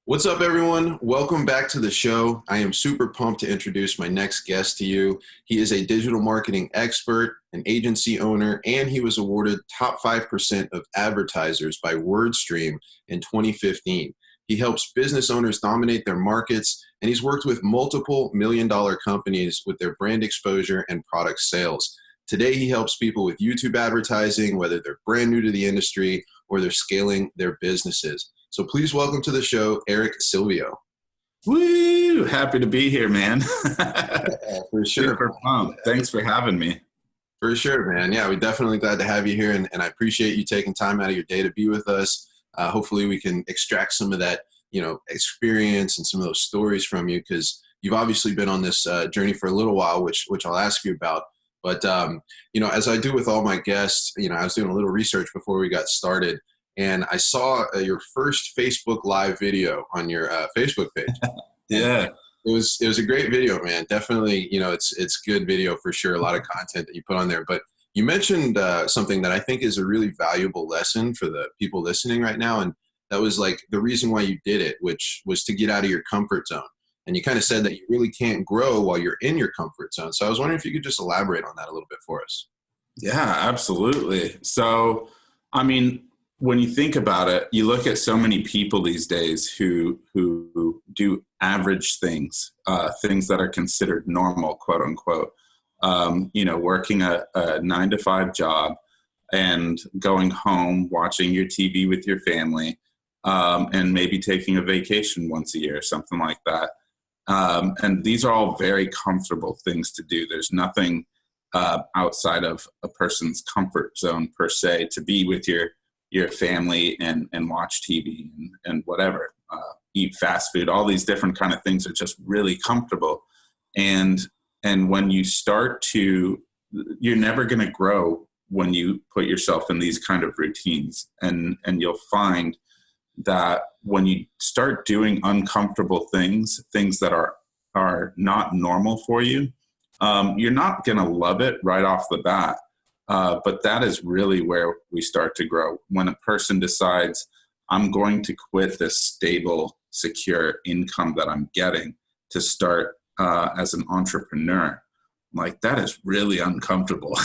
What's up, everyone? Welcome back to the show. I am super pumped to introduce my next guest to you. He is a digital marketing expert, an agency owner, and he was awarded top 5% of advertisers by WordStream in 2015. He helps business owners dominate their markets, and he's worked with multiple million-dollar companies with their brand exposure and product sales. Today, he helps people with YouTube advertising, whether they're brand new to the industry or they're scaling their businesses. So please welcome to the show, Erick Silvio. Woo! Happy to be here, man. For sure. Super pumped. Thanks for having me. For sure, man. Yeah, we're definitely glad to have you here, and I appreciate you taking time out of your day to be with us. Hopefully we can extract some of that, experience and some of those stories from you, because you've obviously been on this journey for a little while, which I'll ask you about. But, as I do with all my guests, I was doing a little research before we got started, and I saw your first Facebook Live video on your Facebook page. Yeah. It was a great video, man. Definitely, it's good video for sure. A lot of content that you put on there. But you mentioned something that I think is a really valuable lesson for the people listening right now. And that was like the reason why you did it, which was to get out of your comfort zone. And you kind of said that you really can't grow while you're in your comfort zone. So I was wondering if you could just elaborate on that a little bit for us. Yeah, absolutely. So, when you think about it, you look at so many people these days who do average things, things that are considered normal, quote unquote. Working a 9-to-5 job and going home, watching your TV with your family, and maybe taking a vacation once a year, something like that. And these are all very comfortable things to do. There's nothing outside of a person's comfort zone per se to be with your family and watch TV and whatever, eat fast food. All these different kind of things are just really comfortable. And when you you're never going to grow when you put yourself in these kind of routines. And you'll find that when you start doing uncomfortable things that are not normal for you, you're not going to love it right off the bat. But that is really where we start to grow. When a person decides, I'm going to quit this stable, secure income that I'm getting to start as an entrepreneur, like that is really uncomfortable.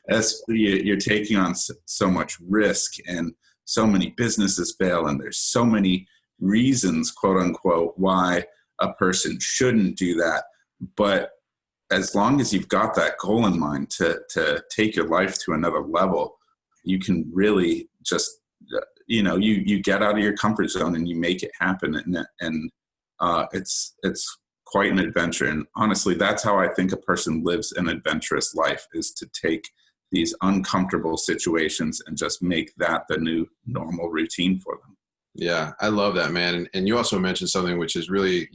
As you're taking on so much risk, and so many businesses fail, and there's so many reasons, quote unquote, why a person shouldn't do that. But as long as you've got that goal in mind to take your life to another level, you can really just, you get out of your comfort zone and you make it happen. And it's quite an adventure. And honestly, that's how I think a person lives an adventurous life, is to take these uncomfortable situations and just make that the new normal routine for them. Yeah, I love that, man. And you also mentioned something which is really,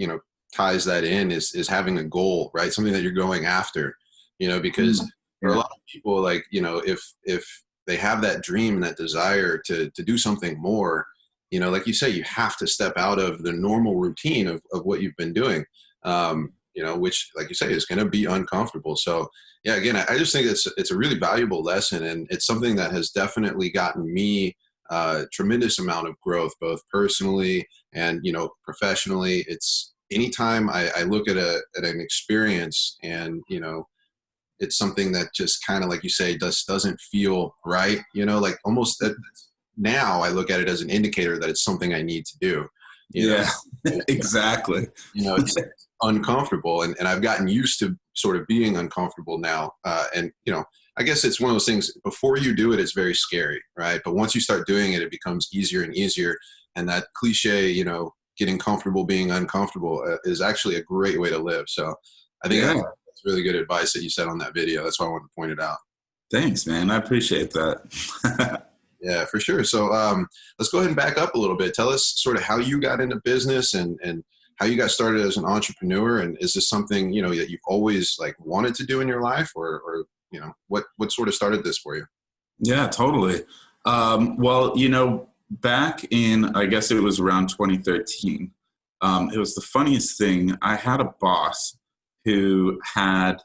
ties that in is having a goal, right? Something that you're going after, because there are a lot of people like, if they have that dream and that desire to do something more, like you say, you have to step out of the normal routine of what you've been doing, which, like you say, is going to be uncomfortable. So yeah, again, I just think it's a really valuable lesson, and it's something that has definitely gotten me tremendous amount of growth, both personally and, professionally. It's, anytime I look at an experience and, it's something that just kind of, like you say, doesn't feel right, like almost now I look at it as an indicator that it's something I need to do. Yeah, exactly. It's uncomfortable, and I've gotten used to sort of being uncomfortable now. And, I guess it's one of those things, before you do it, it's very scary, right? But once you start doing it, it becomes easier and easier. And that cliche, getting comfortable being uncomfortable is actually a great way to live. So I think that's really good advice that you said on that video. That's why I wanted to point it out. Thanks, man. I appreciate that. Yeah, for sure. So let's go ahead and back up a little bit. Tell us sort of how you got into business and how you got started as an entrepreneur. And is this something, that you've always like wanted to do in your life, or what sort of started this for you? Yeah, totally. Back in, I guess it was around 2013, it was the funniest thing. I had a boss who I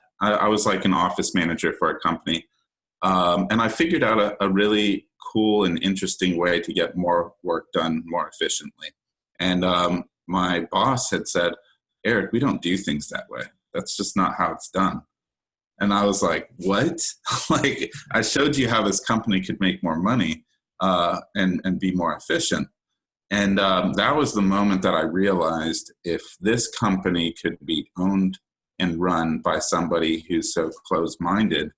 was like an office manager for a company. And I figured out a really cool and interesting way to get more work done more efficiently. And my boss had said, Eric, we don't do things that way. That's just not how it's done. And I was like, what? Like, I showed you how this company could make more money and be more efficient. And that was the moment that I realized if this company could be owned and run by somebody who's so closed-minded,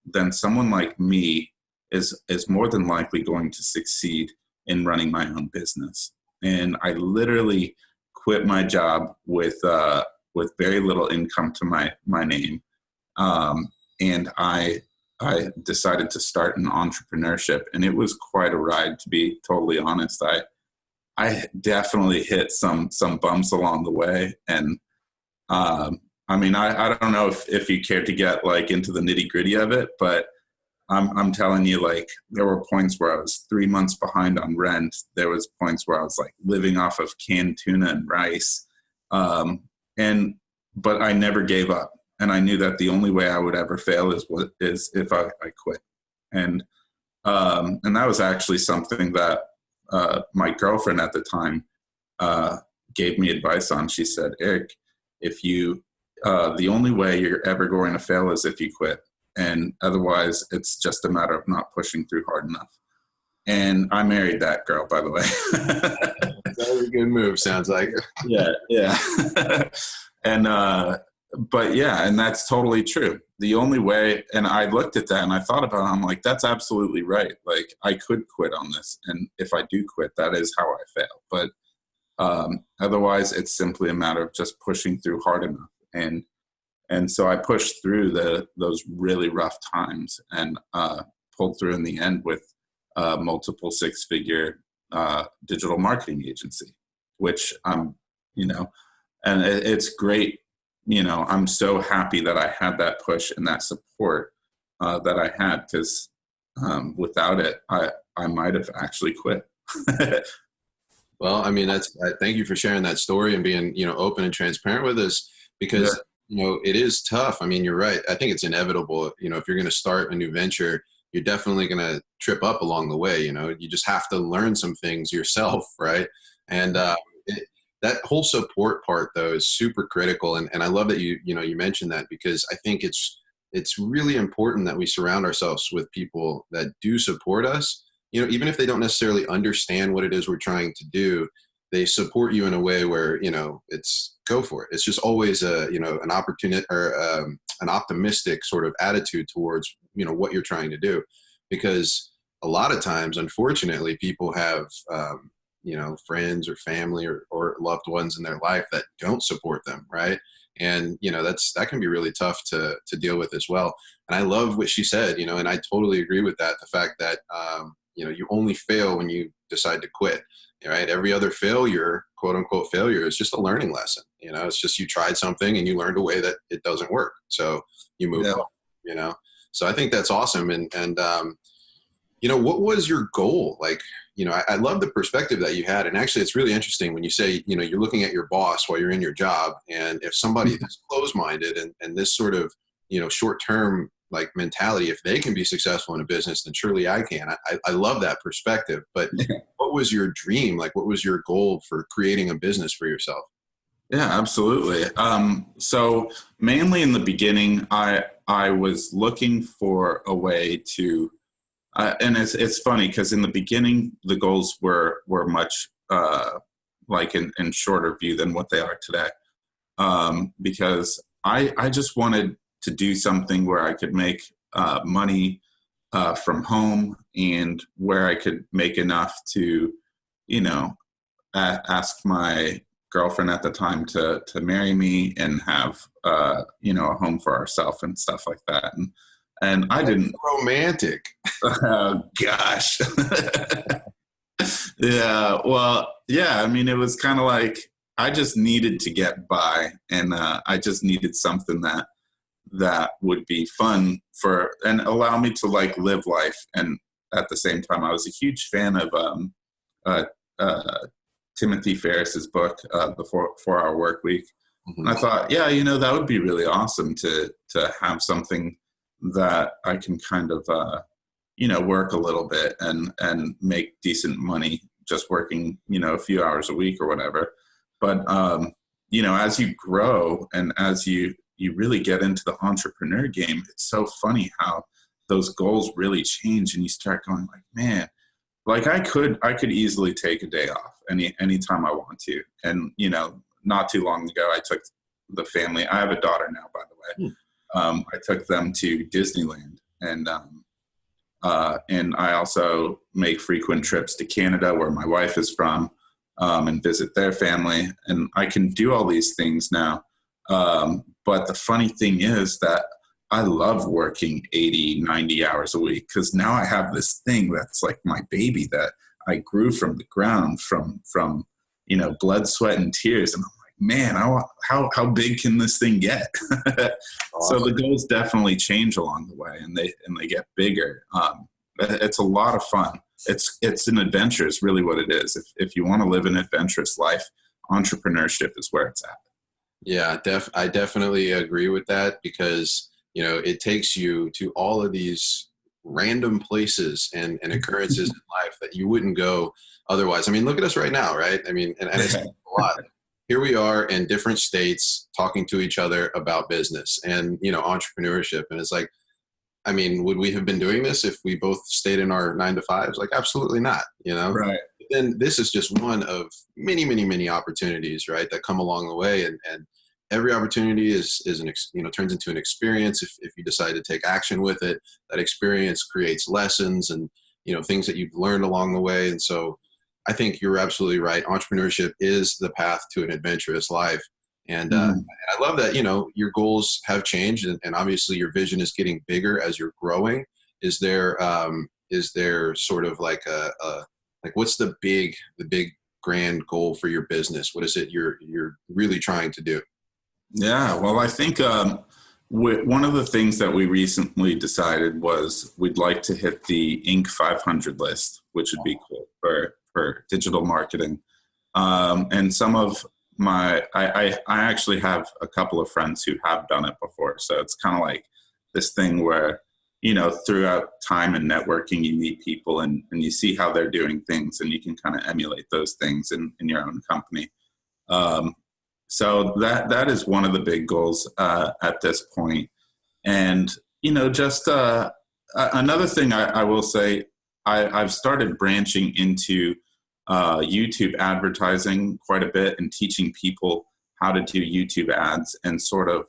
then someone like me is more than likely going to succeed in running my own business. And I literally quit my job with very little income to my name. And I decided to start an entrepreneurship, and it was quite a ride, to be totally honest. I definitely hit some bumps along the way. And, I mean, I don't know if you care to get like into the nitty gritty of it, but I'm telling you, like, there were points where I was 3 months behind on rent. There was points where I was like living off of canned tuna and rice. But I never gave up. And I knew that the only way I would ever fail is if I quit. And that was actually something that my girlfriend at the time gave me advice on. She said, Eric, if you the only way you're ever going to fail is if you quit. And otherwise, it's just a matter of not pushing through hard enough. And I married that girl, by the way. That was a good move, sounds like. Yeah. And but yeah, and that's totally true. The only way, and I looked at that and I thought about it, I'm like, that's absolutely right. Like, I could quit on this. And if I do quit, that is how I fail. But otherwise, it's simply a matter of just pushing through hard enough. And so I pushed through those really rough times and pulled through in the end with multiple six-figure digital marketing agency, which and it's great. You know, I'm so happy that I had that push and that support that I had, because without it, I might have actually quit. Well, I mean, thank you for sharing that story and being, open and transparent with us, because, it is tough. I mean, you're right. I think it's inevitable. If you're going to start a new venture, you're definitely going to trip up along the way. You just have to learn some things yourself. Right. And that whole support part, though, is super critical. And I love that you mentioned that, because I think it's really important that we surround ourselves with people that do support us. Even if they don't necessarily understand what it is we're trying to do, they support you in a way where, it's go for it. It's just always an opportunity or an optimistic sort of attitude towards, what you're trying to do. Because a lot of times, unfortunately, people have, friends or family or loved ones in their life that don't support them. Right. And, that can be really tough to deal with as well. And I love what she said, and I totally agree with that. The fact that, you only fail when you decide to quit, right? Every other failure, quote unquote failure, is just a learning lesson. It's just, you tried something and you learned a way that it doesn't work. So you move on, So I think that's awesome. And what was your goal? Like, I love the perspective that you had. And actually, it's really interesting when you say, you're looking at your boss while you're in your job. And if somebody is closed-minded and this sort of, short-term like mentality, if they can be successful in a business, then surely I can. I love that perspective. But what was your dream? Like, what was your goal for creating a business for yourself? Yeah, absolutely. So mainly in the beginning, I was looking for a way to, and it's funny because in the beginning, the goals were much like in shorter view than what they are today. Because I just wanted to do something where I could make money from home, and where I could make enough to, ask my girlfriend at the time to marry me and have, a home for ourselves and stuff like that. And I didn't. Romantic. Oh, gosh. Yeah. Well, yeah. I mean, it was kind of like I just needed to get by, and I just needed something that would be fun and allow me to like live life. And at the same time, I was a huge fan of Timothy Ferriss's book, The 4-Hour Work Week. Mm-hmm. And I thought, that would be really awesome to have something that I can kind of, work a little bit and make decent money just working, a few hours a week or whatever. But, as you grow and as you really get into the entrepreneur game, it's so funny how those goals really change, and you start going like, man, like I could easily take a day off anytime I want to. And, not too long ago, I took the family. I have a daughter now, by the way. I took them to Disneyland, and I also make frequent trips to Canada, where my wife is from, and visit their family. And I can do all these things now. But the funny thing is that I love working 80, 90 hours a week, because now I have this thing that's like my baby that I grew from the ground, from blood, sweat, and tears. And I'm like, man, how big can this thing get? So the goals definitely change along the way, and they get bigger. It's a lot of fun. It's an adventure is really what it is. If you want to live an adventurous life, entrepreneurship is where it's at. Yeah, I definitely agree with that, because it takes you to all of these random places and occurrences in life that you wouldn't go otherwise. I mean, look at us right now, right? I mean, and it's a lot. Here we are in different states talking to each other about business and, entrepreneurship. And it's like, I mean, would we have been doing this if we both stayed in our 9-to-5s? Like, absolutely not, Right. Then this is just one of many, many, many opportunities, right, that come along the way. And every opportunity is turns into an experience. If you decide to take action with it, that experience creates lessons and, things that you've learned along the way. And so I think you're absolutely right. Entrepreneurship is the path to an adventurous life. And I love that, your goals have changed, and obviously your vision is getting bigger as you're growing. Is there sort of like what's the big grand goal for your business? What is it you're really trying to do? Yeah, well, I think one of the things that we recently decided was we'd like to hit the Inc. 500 list, which would be cool for digital marketing. And some of I actually have a couple of friends who have done it before. So it's kind of like this thing where, throughout time and networking, you meet people and you see how they're doing things, and you can kind of emulate those things in your own company. So that is one of the big goals at this point. And, just another thing I will say, I've started branching into YouTube advertising quite a bit, and teaching people how to do YouTube ads, and sort of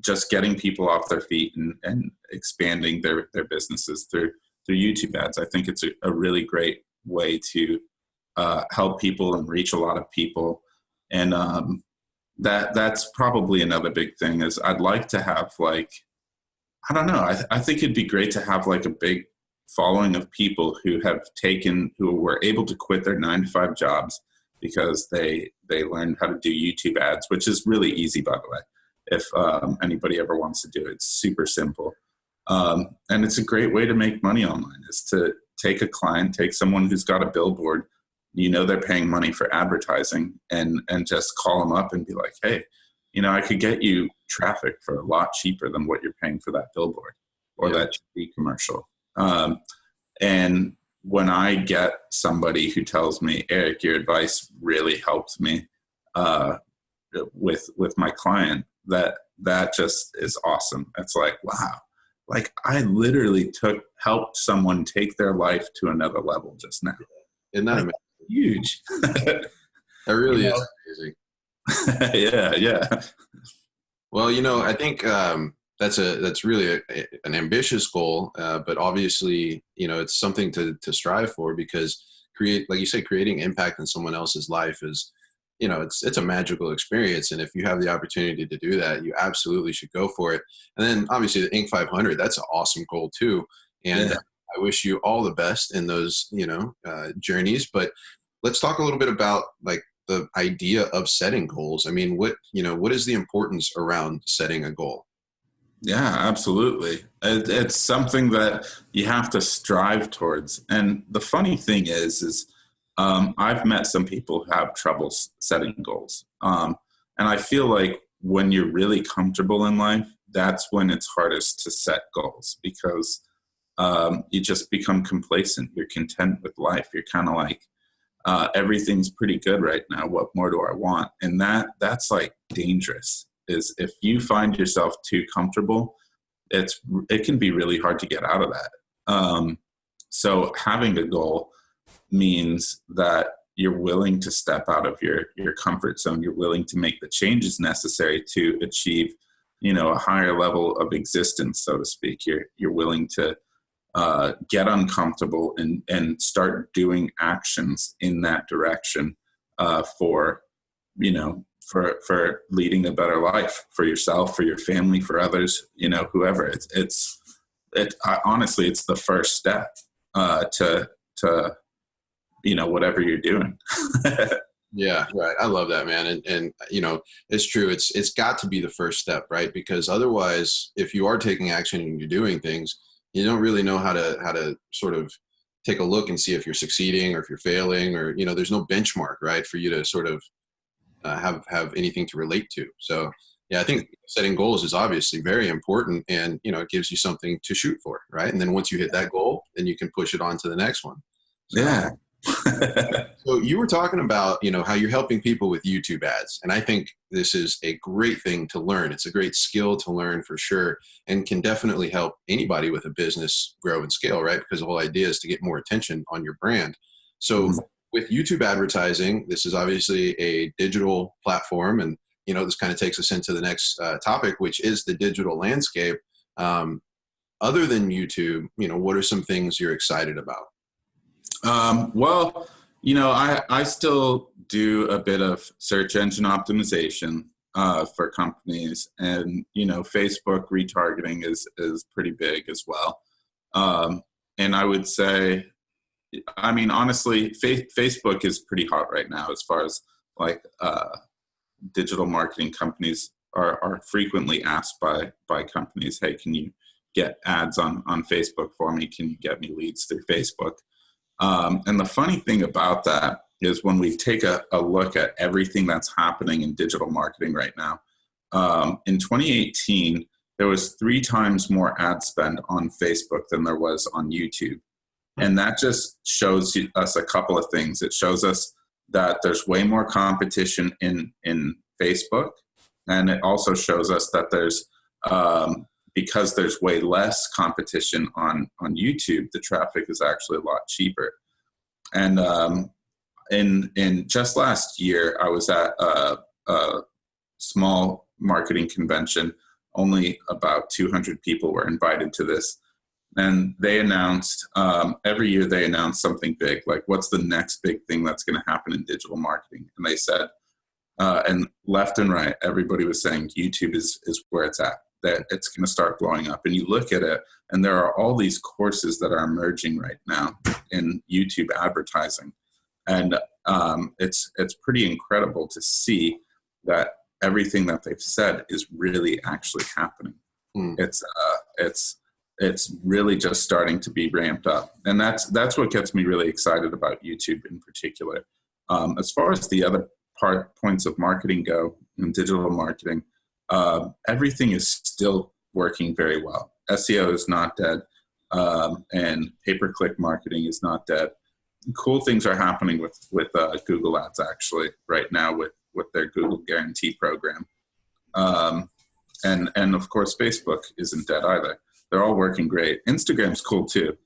just getting people off their feet and expanding their businesses through YouTube ads. I think it's a really great way to help people and reach a lot of people. And that's probably another big thing is I'd like to have I don't know, I think it'd be great to have a big following of people who were able to quit their 9-to-5 jobs because they learned how to do YouTube ads, which is really easy, by the way. If anybody ever wants to do it, it's super simple. And it's a great way to make money online, is to take someone who's got a billboard, they're paying money for advertising, and just call them up and be like, hey, I could get you traffic for a lot cheaper than what you're paying for that billboard or that TV commercial. And when I get somebody who tells me, Eric, your advice really helped me with my client, that just is awesome. It's like, wow, I literally helped someone take their life to another level just now. Isn't that amazing? Huge. That really is amazing. Yeah. Well, I think that's really an ambitious goal, but obviously, it's something to strive for, because like you say, creating impact in someone else's life is, it's a magical experience. And if you have the opportunity to do that, you absolutely should go for it. And then obviously the Inc. 500, that's an awesome goal too. And I wish you all the best in those, journeys. But let's talk a little bit about the idea of setting goals. I mean, what is the importance around setting a goal? Yeah, absolutely. It's something that you have to strive towards. And the funny thing is I've met some people who have trouble setting goals. And I feel like when you're really comfortable in life, that's when it's hardest to set goals, because you just become complacent. You're content with life. You're kind of like, everything's pretty good right now. What more do I want? And that's like dangerous. Is if you find yourself too comfortable, it can be really hard to get out of that. So having a goal means that you're willing to step out of your comfort zone. You're willing to make the changes necessary to achieve, a higher level of existence, so to speak. You're willing to get uncomfortable and start doing actions in that direction for leading a better life for yourself, for your family, for others, whoever. Honestly, it's the first step to whatever you're doing. Yeah, right. I love that, man. And it's true. It's got to be the first step, right? Because otherwise, if you are taking action and you're doing things, you don't really know how to sort of take a look and see if you're succeeding or if you're failing, or, there's no benchmark, right, for you to sort of have anything to relate to. So yeah, I think setting goals is obviously very important, and, it gives you something to shoot for, right? And then once you hit that goal, then you can push it on to the next one. So, yeah. So you were talking about, how you're helping people with YouTube ads. And I think this is a great thing to learn. It's a great skill to learn for sure, and can definitely help anybody with a business grow and scale, right? Because the whole idea is to get more attention on your brand. So with YouTube advertising, this is obviously a digital platform. And, this kind of takes us into the next topic, which is the digital landscape. Other than YouTube, what are some things you're excited about? Well, I still do a bit of search engine optimization for companies, and, Facebook retargeting is pretty big as well. And I would say, honestly, Facebook is pretty hot right now as far as like digital marketing companies are frequently asked by companies, hey, can you get ads on Facebook for me? Can you get me leads through Facebook? And the funny thing about that is when we take a look at everything that's happening in digital marketing right now, in 2018, there was 3 times more ad spend on Facebook than there was on YouTube. And that just shows us a couple of things. It shows us that there's way more competition in Facebook. And it also shows us that there's, because there's way less competition on YouTube, the traffic is actually a lot cheaper. And in just last year, I was at a small marketing convention. Only about 200 people were invited to this. And they announced, every year they announce something big, like what's the next big thing that's going to happen in digital marketing. And they said, and left and right, everybody was saying YouTube is where it's at, that it's going to start blowing up. And you look at it, and there are all these courses that are emerging right now in YouTube advertising. And it's pretty incredible to see that everything that they've said is really actually happening. It's really just starting to be ramped up. And that's what gets me really excited about YouTube in particular. As far as the other points of marketing go in digital marketing, everything is still working very well. SEO is not dead, and pay-per-click marketing is not dead. Cool things are happening with Google Ads actually right now with their Google Guarantee program. And of course, Facebook isn't dead either. They're all working great. Instagram's cool too.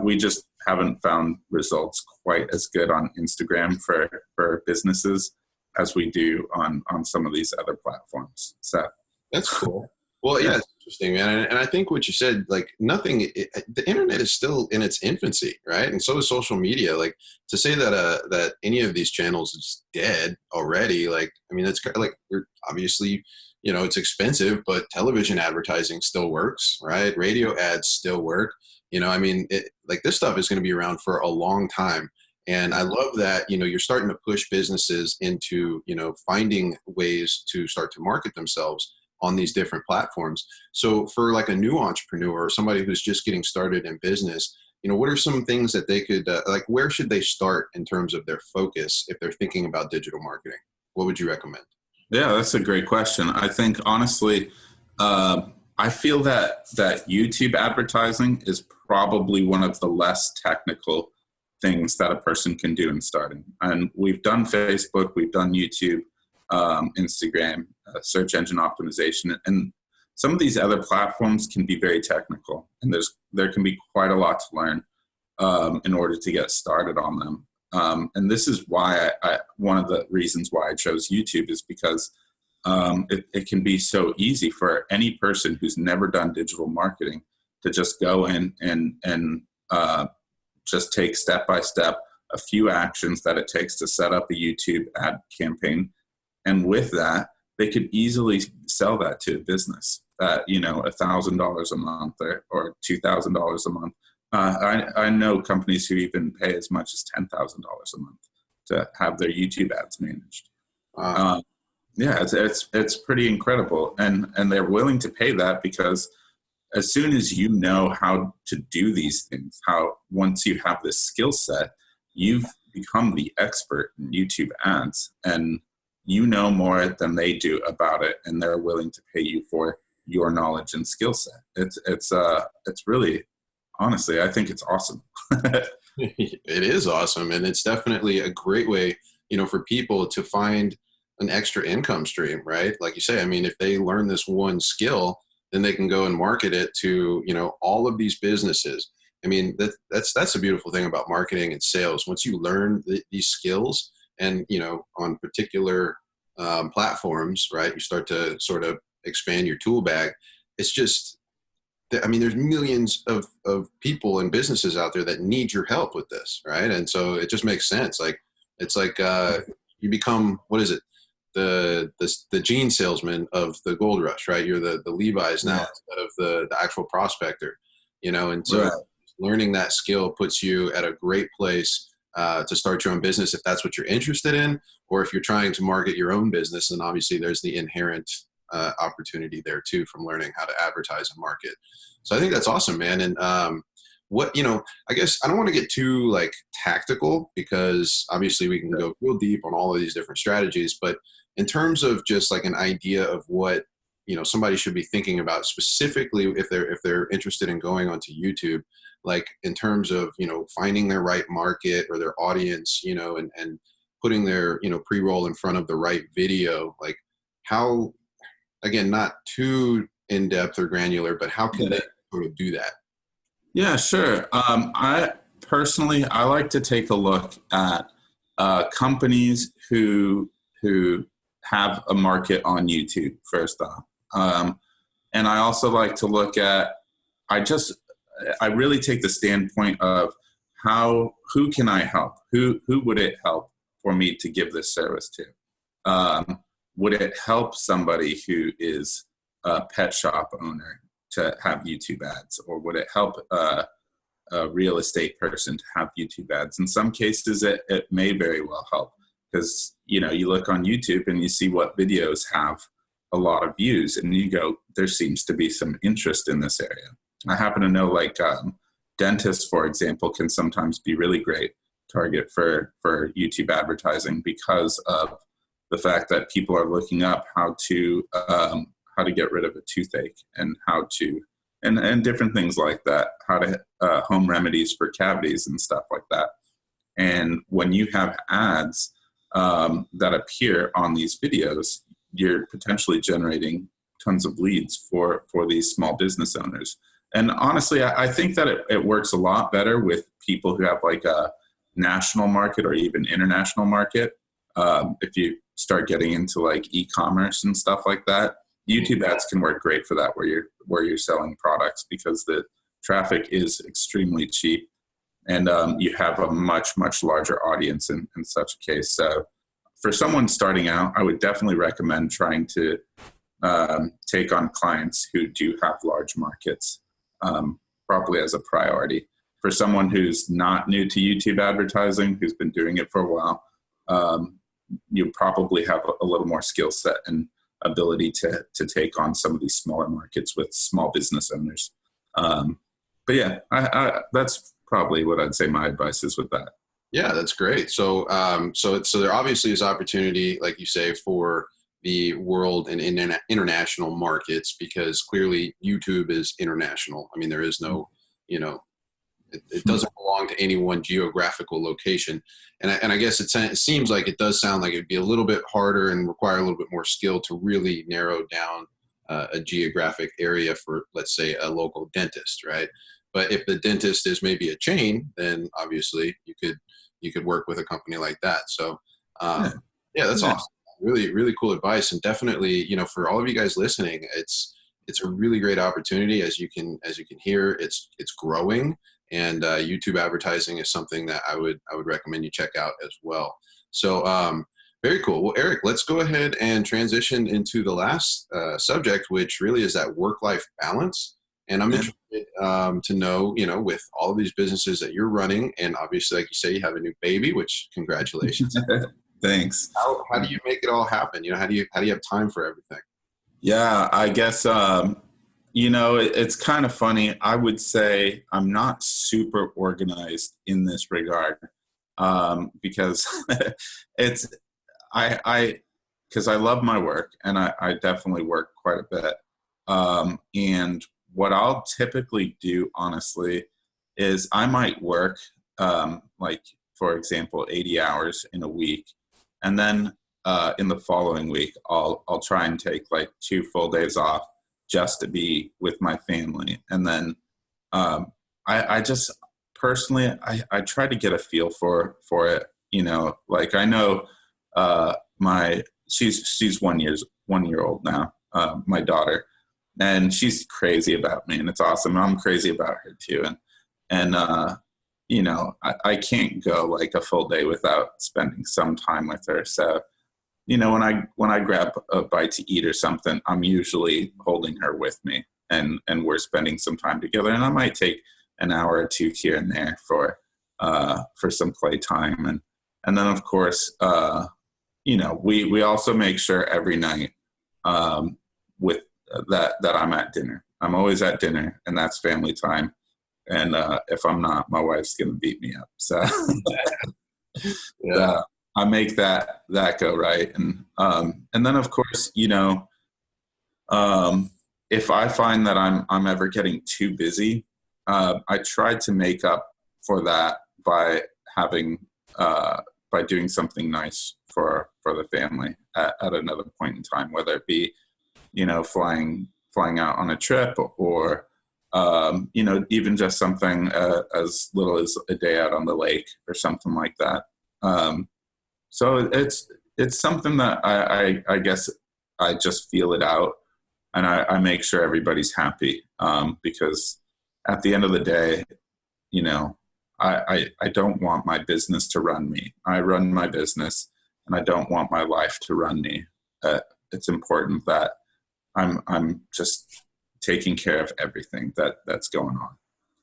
We just haven't found results quite as good on Instagram for businesses as we do on some of these other platforms. So that's cool. Well, yeah, it's interesting, man. And I think what you said, like the internet is still in its infancy, right? And so is social media. Like to say that any of these channels is dead already, like, I mean, that's like, we're obviously, it's expensive, but television advertising still works, right? Radio ads still work. I mean, like this stuff is going to be around for a long time. And I love that, you're starting to push businesses into, finding ways to start to market themselves on these different platforms. So for like a new entrepreneur or somebody who's just getting started in business, what are some things that they could, like, where should they start in terms of their focus if they're thinking about digital marketing? What would you recommend? Yeah, that's a great question. I think honestly, I feel that YouTube advertising is probably one of the less technical things that a person can do in starting. And we've done Facebook, we've done YouTube, Instagram, search engine optimization, and some of these other platforms can be very technical, and there can be quite a lot to learn in order to get started on them. And this is why one of the reasons why I chose YouTube is because it can be so easy for any person who's never done digital marketing to just go in and just take step by step a few actions that it takes to set up a YouTube ad campaign. And with that, they could easily sell that to a business at, $1,000 a month or $2,000 a month. I know companies who even pay as much as $10,000 a month to have their YouTube ads managed. Yeah, it's pretty incredible, and they're willing to pay that because as soon as you know how to do these things, once you have this skill set, you've become the expert in YouTube ads, and you know more than they do about it, and they're willing to pay you for your knowledge and skill set. It's really, honestly, I think it's awesome. It is awesome, and it's definitely a great way, for people to find an extra income stream, right? Like you say, I mean, if they learn this one skill, then they can go and market it to, all of these businesses. I mean, that's the beautiful thing about marketing and sales. Once you learn these skills and, on particular platforms, right, you start to sort of expand your tool bag. It's just, I mean, there's millions of people and businesses out there that need your help with this, right? And so it just makes sense. Like, it's like you become, what is it? The gene salesman of the gold rush, right? You're the Levi's now instead of the actual prospector, and so right. Learning that skill puts you at a great place to start your own business if that's what you're interested in, or if you're trying to market your own business, then obviously there's the inherent opportunity there too from learning how to advertise and market. So I think that's awesome, man. And I guess I don't want to get too like tactical because obviously we can go real deep on all of these different strategies, but in terms of just like an idea of what, somebody should be thinking about specifically if they're interested in going onto YouTube, like in terms of, finding their right market or their audience, and putting their, pre-roll in front of the right video, like how, again, not too in-depth or granular, but how can they sort of do that? Yeah, sure. I like to take a look at companies who have a market on YouTube first off. And I also like to look at, I really take the standpoint of who can I help? Who would it help for me to give this service to? Would it help somebody who is a pet shop owner to have YouTube ads, or would it help a real estate person to have YouTube ads? In some cases, it may very well help because, you look on YouTube and you see what videos have a lot of views and you go, there seems to be some interest in this area. I happen to know like dentists, for example, can sometimes be really great target for YouTube advertising because of the fact that people are looking up how to get rid of a toothache and and different things like that, how to home remedies for cavities and stuff like that. And when you have ads that appear on these videos, you're potentially generating tons of leads for these small business owners. And honestly, I think that it works a lot better with people who have like a national market or even international market. If you start getting into like e-commerce and stuff like that, YouTube ads can work great for that, where you're selling products because the traffic is extremely cheap and you have a much larger audience in such a case. So for someone starting out, I would definitely recommend trying to take on clients who do have large markets, probably as a priority. For someone who's not new to YouTube advertising, who's been doing it for a while, you probably have a little more skill set and ability to take on some of these smaller markets with small business owners. But yeah, I that's probably what I'd say my advice is with that. Yeah, that's great. So there obviously is opportunity, like you say, for the world and international markets, because clearly YouTube is international. I mean, there is no, you know, it doesn't belong to any one geographical location. And I guess it seems like it does sound like it'd be a little bit harder and require a little bit more skill to really narrow down a geographic area for, let's say, a local dentist, right? But if the dentist is maybe a chain, then obviously you could work with a company like that. So yeah, that's awesome. Really, really cool advice. And definitely, you know, for all of you guys listening, it's a really great opportunity. As you can hear, it's growing. And YouTube advertising is something that I would recommend you check out as well. So very cool. Well, Erick, let's go ahead and transition into the last subject, which really is that work-life balance. And I'm interested to know, you know, with all of these businesses that you're running, and obviously, like you say, you have a new baby, which congratulations. Thanks. How do you make it all happen? You know, how do you have time for everything? Yeah, I guess you know, it's kind of funny. I would say I'm not super organized in this regard because because I love my work, and I definitely work quite a bit. And what I'll typically do, honestly, is I might work like, for example, 80 hours in a week, and then in the following week I'll try and take like 2 full days off just to be with my family. And then I just personally, I try to get a feel for it, you know. Like, I know she's 1 year old now, my daughter, and she's crazy about me, and it's awesome. I'm crazy about her too. And you know, I can't go like a full day without spending some time with her. So, you know, when I grab a bite to eat or something, I'm usually holding her with me, and we're spending some time together. And I might take an hour or 2 here and there for some playtime. And then, of course, you know, we also make sure every night with that I'm at dinner. I'm always at dinner, and that's family time. And if I'm not, my wife's going to beat me up. So Yeah. I make that go right. And then, of course, you know, if I find that I'm ever getting too busy, I try to make up for that by doing something nice for the family at another point in time, whether it be, you know, flying out on a trip, or you know, even just something as little as a day out on the lake or something like that. So it's something that I guess I just feel it out, and I make sure everybody's happy, because at the end of the day, you know, I don't want my business to run me. I run my business, and I don't want my life to run me. It's important that I'm just taking care of everything that's going on.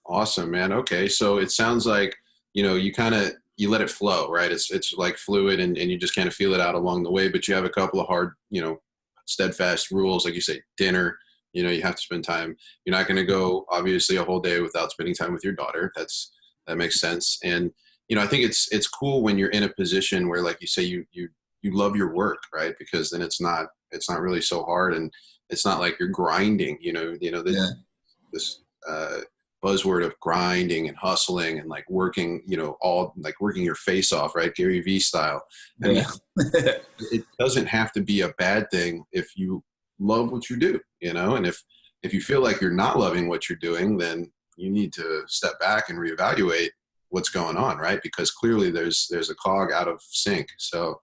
Awesome, man. Okay. So it sounds like, you know, you let it flow, right? It's like fluid, and you just kind of feel it out along the way, but you have a couple of hard, you know, steadfast rules. Like you say, dinner, you know, you have to spend time. You're not going to go obviously a whole day without spending time with your daughter. That makes sense. And, you know, I think it's cool when you're in a position where, like you say, you love your work, right? Because then it's not really so hard, and it's not like you're grinding, this buzzword of grinding and hustling and like working, you know, all like working your face off, right? Gary Vee style. And Yeah. it doesn't have to be a bad thing if you love what you do, you know. And if you feel like you're not loving what you're doing, then you need to step back and reevaluate what's going on, right? Because clearly there's a cog out of sync. So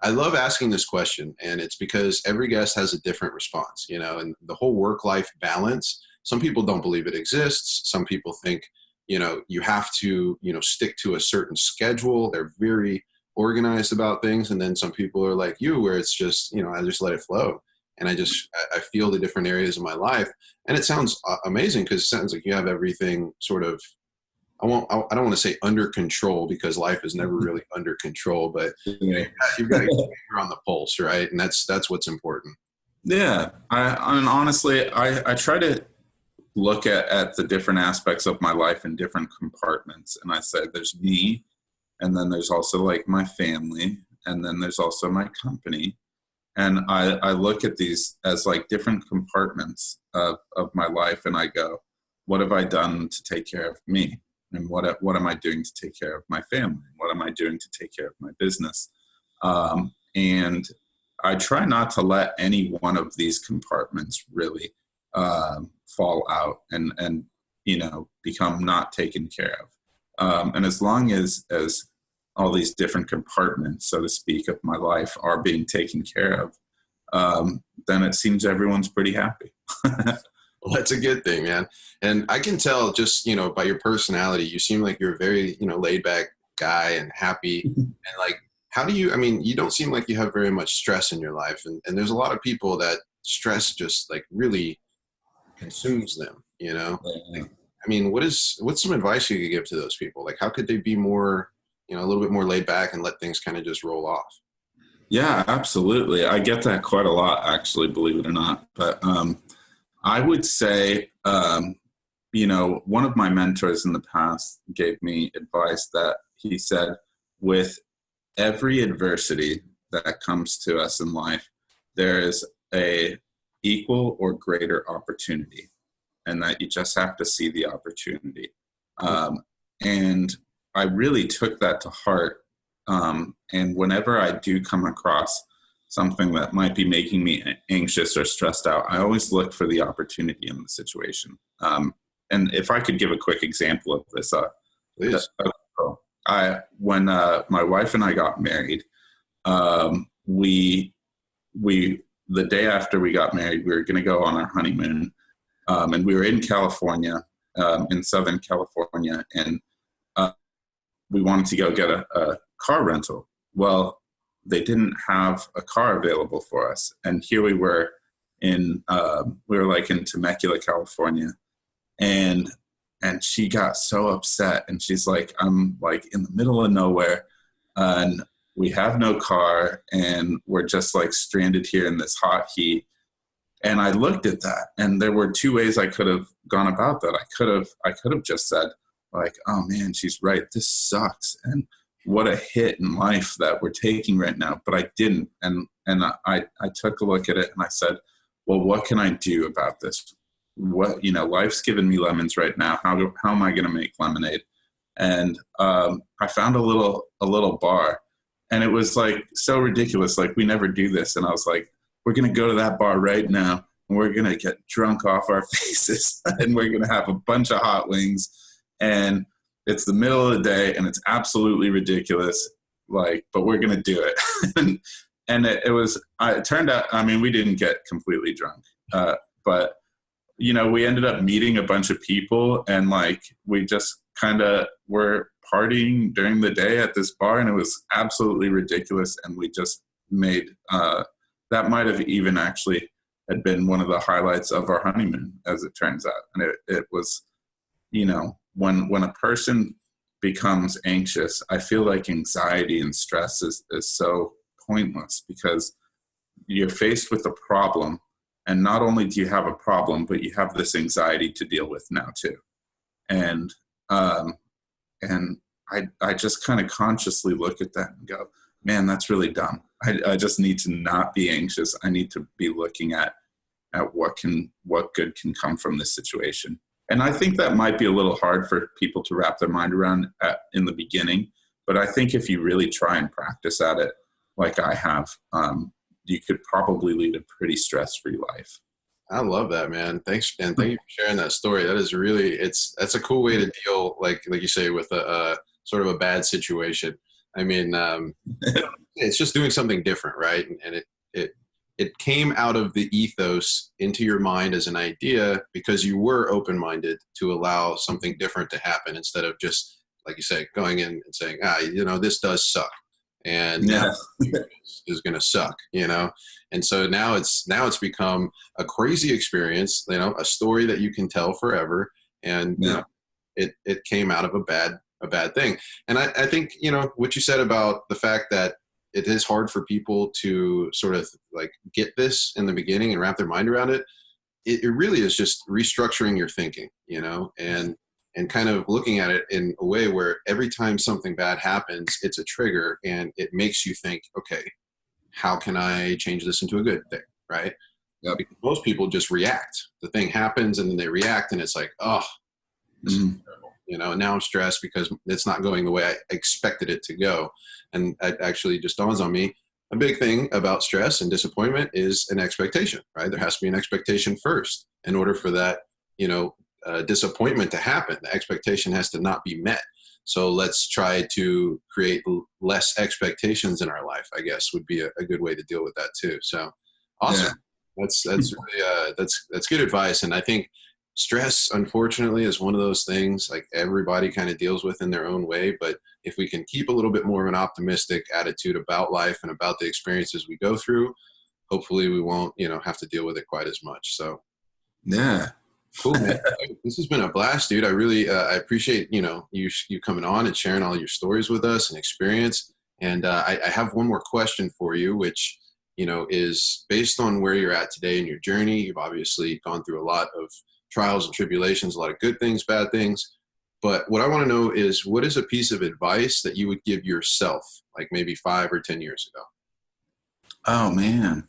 I love asking this question, and it's because every guest has a different response, you know. And the whole work-life balance, some people don't believe it exists. Some people think, you know, you have to, you know, stick to a certain schedule. They're very organized about things. And then some people are like you, where it's just, you know, I just let it flow, and I feel the different areas of my life. And it sounds amazing, because it sounds like you have everything sort of, I don't want to say under control, because life is never really under control, but you've got your finger on the pulse, right? And that's what's important. Yeah. And honestly, I try to look at the different aspects of my life in different compartments. And I said, there's me, and then there's also like my family, and then there's also my company. And I look at these as like different compartments of my life, and I go, what have I done to take care of me? And what am I doing to take care of my family? What am I doing to take care of my business? And I try not to let any one of these compartments really fall out and become not taken care of. And as long as all these different compartments, so to speak, of my life are being taken care of, then it seems everyone's pretty happy. Well, that's a good thing, man. And I can tell just, by your personality, you seem like you're a very, laid back guy and happy. And like, how do you, you don't seem like you have very much stress in your life. And there's a lot of people that stress just like really consumes them, Like, what's some advice you could give to those people? Like, how could they be more, a little bit more laid back and let things kind of just roll off? Yeah, absolutely. I get that quite a lot, actually, believe it or not. But I would say, one of my mentors in the past gave me advice that he said, with every adversity that comes to us in life, there is a equal or greater opportunity, and that you just have to see the opportunity. And I really took that to heart. And whenever I do come across something that might be making me anxious or stressed out, I always look for the opportunity in the situation. And if I could give a quick example of this, please. When my wife and I got married, we the day after we got married, we were going to go on our honeymoon, and we were in California, in Southern California, and we wanted to go get a car rental. Well, they didn't have a car available for us, and here we were in Temecula, California, and she got so upset, and she's like, I'm like in the middle of nowhere, and we have no car, and we're just like stranded here in this hot heat. And I looked at that, and there were two ways I could have gone about that. I could have just said, like, oh man, she's right, this sucks, and what a hit in life that we're taking right now. But I didn't, and I took a look at it, and I said, well, what can I do about this? What, life's giving me lemons right now. How am I going to make lemonade? And I found a little bar, and it was like so ridiculous. Like, we never do this, and I was like, we're going to go to that bar right now, and we're going to get drunk off our faces, and we're going to have a bunch of hot wings. And it's the middle of the day, and it's absolutely ridiculous, like, but we're going to do it. and it turned out, we didn't get completely drunk, but, we ended up meeting a bunch of people, and like, we just kind of were partying during the day at this bar, and it was absolutely ridiculous. And we just made, that might have even actually had been one of the highlights of our honeymoon, as it turns out. And it was, when a person becomes anxious, I feel like anxiety and stress is so pointless, because you're faced with a problem, and not only do you have a problem, but you have this anxiety to deal with now too. And I just kind of consciously look at that and go, man, that's really dumb. I just need to not be anxious. I need to be looking at what good can come from this situation. And I think that might be a little hard for people to wrap their mind around in the beginning. But I think if you really try and practice at it, like I have, you could probably lead a pretty stress-free life. I love that, man. Thanks. And thank you for sharing that story. That is really, that's a cool way to deal, like you say, with a sort of a bad situation. It's just doing something different, right? And it came out of the ethos into your mind as an idea because you were open-minded to allow something different to happen, instead of just, like you say, going in and saying, this does suck. And now is going to suck, And so now it's become a crazy experience, a story that you can tell forever. And it came out of a bad thing. And I think, what you said about the fact that it is hard for people to sort of like get this in the beginning and wrap their mind around it. It really is just restructuring your thinking, and kind of looking at it in a way where every time something bad happens, it's a trigger, and it makes you think, okay, how can I change this into a good thing, right? Yep. Because most people just react. The thing happens and then they react, and it's like, oh, this is terrible. Now I'm stressed because it's not going the way I expected it to go. And it actually just dawns on me, a big thing about stress and disappointment is an expectation, right? There has to be an expectation first in order for that, disappointment to happen. The expectation has to not be met. So let's try to create less expectations in our life, I guess, would be a good way to deal with that too. So awesome. Yeah. That's really, that's good advice. And I think stress, unfortunately, is one of those things like everybody kind of deals with in their own way. But if we can keep a little bit more of an optimistic attitude about life and about the experiences we go through, hopefully we won't, have to deal with it quite as much. So yeah. Cool, man. This has been a blast, dude. I really, I appreciate, you coming on and sharing all your stories with us and experience. And I have one more question for you, which, is based on where you're at today in your journey. You've obviously gone through a lot of trials and tribulations, a lot of good things, bad things. But what I want to know is, what is a piece of advice that you would give yourself, like maybe 5 or 10 years ago? Oh, man.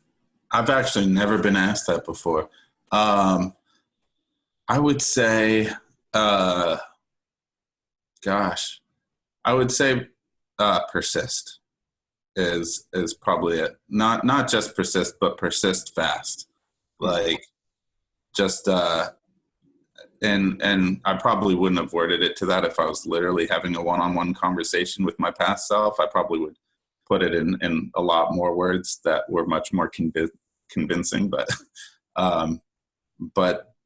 I've actually never been asked that before. I would say, I would say persist is probably it. Not just persist, but persist fast. Like just, and I probably wouldn't have worded it to that if I was literally having a one-on-one conversation with my past self. I probably would put it in a lot more words that were much more convincing, but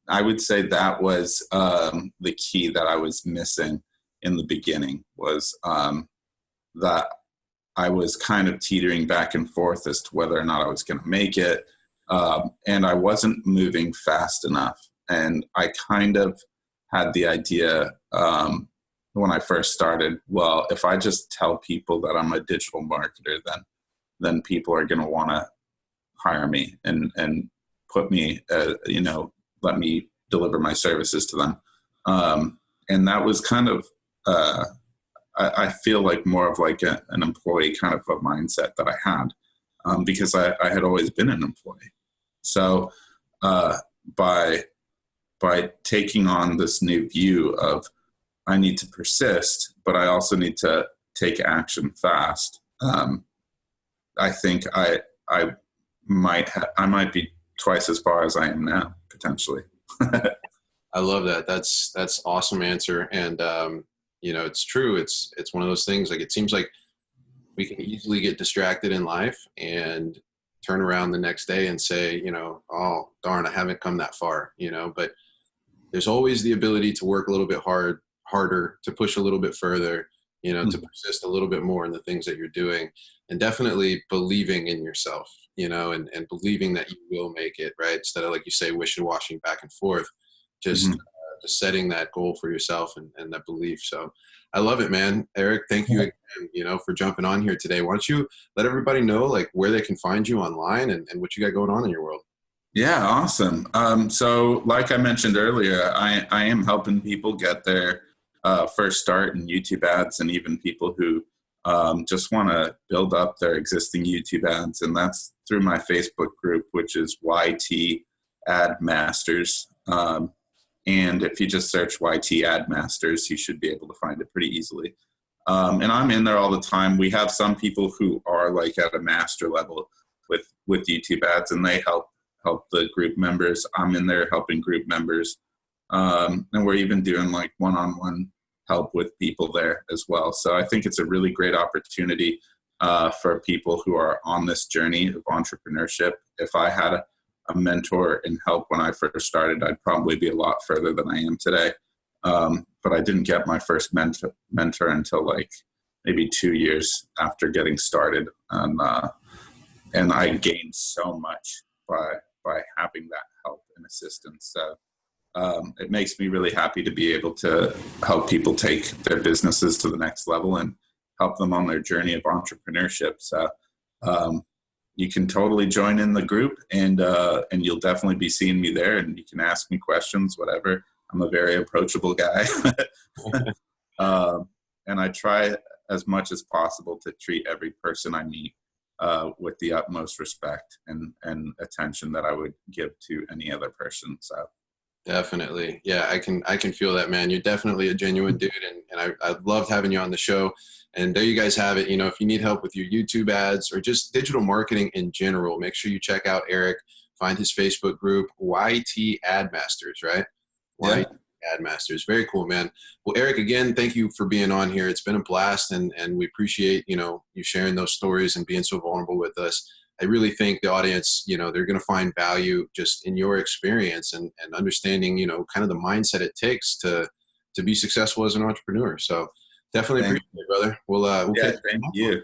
I would say that was the key that I was missing in the beginning, was that I was kind of teetering back and forth as to whether or not I was going to make it. And I wasn't moving fast enough. And I kind of had the idea when I first started, well, if I just tell people that I'm a digital marketer, then people are going to want to hire me and put me, let me deliver my services to them. And that was kind of, I feel like more of like an employee kind of a mindset that I had, because I had always been an employee. So by taking on this new view of I need to persist, but I also need to take action fast, I think I might be twice as far as I am now, potentially. I love that. That's awesome answer. And, it's true. It's one of those things, like, it seems like we can easily get distracted in life and turn around the next day and say, oh, darn, I haven't come that far, but there's always the ability to work a little bit harder, to push a little bit further, to persist a little bit more in the things that you're doing, and definitely believing in yourself, and believing that you will make it, right? Instead of, like you say, wishy-washing back and forth, just setting that goal for yourself and that belief. So I love it, man. Erick, thank you again, for jumping on here today. Why don't you let everybody know, like, where they can find you online and what you got going on in your world? Yeah, awesome. So like I mentioned earlier, I am helping people get their first start in YouTube ads, and even people who just want to build up their existing YouTube ads. And that's through my Facebook group, which is YT Ad Masters. And if you just search YT Ad Masters, you should be able to find it pretty easily. And I'm in there all the time. We have some people who are like at a master level with YouTube ads, and they help the group members. I'm in there helping group members. And we're even doing like one-on-one help with people there as well. So I think it's a really great opportunity for people who are on this journey of entrepreneurship. If I had a mentor and help when I first started, I'd probably be a lot further than I am today. But I didn't get my first mentor until like maybe 2 years after getting started. And I gained so much by having that help and assistance. So it makes me really happy to be able to help people take their businesses to the next level and help them on their journey of entrepreneurship. So you can totally join in the group, and you'll definitely be seeing me there, and you can ask me questions, whatever. I'm a very approachable guy. And I try as much as possible to treat every person I meet with the utmost respect and attention that I would give to any other person. So definitely. Yeah, I can feel that, man. You're definitely a genuine dude, and I loved having you on the show. And there you guys have it. You know, if you need help with your YouTube ads or just digital marketing in general, make sure you check out Erick. Find his Facebook group, YT Ad Masters, right? yeah. YT Ad Masters. Very cool, man. Well, Erick, again, thank you for being on here. It's been a blast, and we appreciate, you know, you sharing those stories and being so vulnerable with us. I really think the audience, you know, they're going to find value just in your experience and understanding, you know, kind of the mindset it takes to be successful as an entrepreneur. So definitely appreciate it, brother. We'll Yeah, thank you.